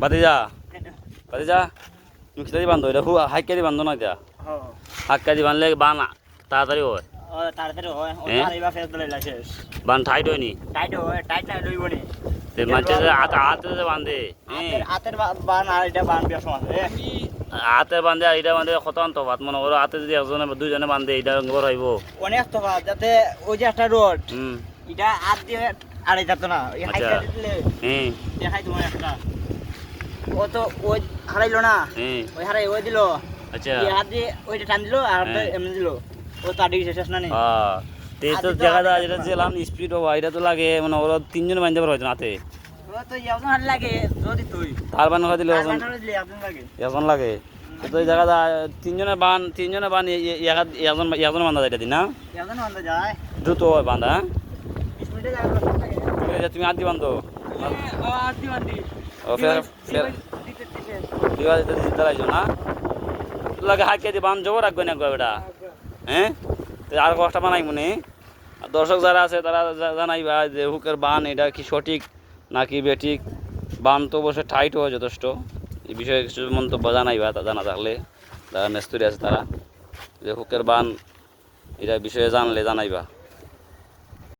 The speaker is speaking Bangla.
বাতিজা বাতিজা তুমি কিতাদি বান্ধো এটা খুব হাইক কেজি বান্ধো না এটা হাক কেজি বানলে বান তাড়াতাড়ি হয় তাড়াতাড়ি হয় বান টাইট হয়নি টাইট হয় টাইট না লইব নি মাঝে হাতে বান্ধে হাতের বান আর এটা বান বেশ আছে হাতে বান্ধে আর এটা বান্ধে কত তো ভাত মনে করো হাতে যদি একজনে দুইজনে বান্ধে এটা গড় হইব অনেক তো যাতে ওই যে একটা রোড এটা হাত দিয়ে আড়াই যেত না ওই হাইটা দিলে দেখাই তোমার একটা ও তো ওই হারাইলো না ওই হারাই ওই দিল আচ্ছা হাত দিয়ে ওইটা টান দিল আর এমনি দিল ও তার দিকে শেষ না নি তো দেখা যায় যেটা যেলাম স্পিড হওয়া এটা তো লাগে মানে ওরা তিনজন বান্ধতে পারবে হাতে তো এমন হাত লাগে যদি তুই তার বান হয়ে দিলে লাগে এখন লাগে তো ওই জায়গা তিনজনের বান একজন বান্ধা যায় এটা দিন না এখন বান্ধা যায় দ্রুত হয় বান্ধা 20 মিনিটে যাবে তুমি আদি বান্ধো আদি বান্ধি ও ফের দিতে লাগছো না লাগে হাত কেজি বান জবর রাখবে না বেটা হ্যাঁ আর কষ্ট বানাই মনে আর দর্শক যারা আছে তারা জানাইবা যে হুকের বান এটা কি সঠিক নাকি বেঠিক বান তো বসে টাইট হয় যথেষ্ট এই বিষয়ে কিছু মন্তব্য জানাইবা জানা থাকলে যারা মেস্তুরি আছে তারা যে হুকের বান এটা বিষয়ে জানলে জানাইবা।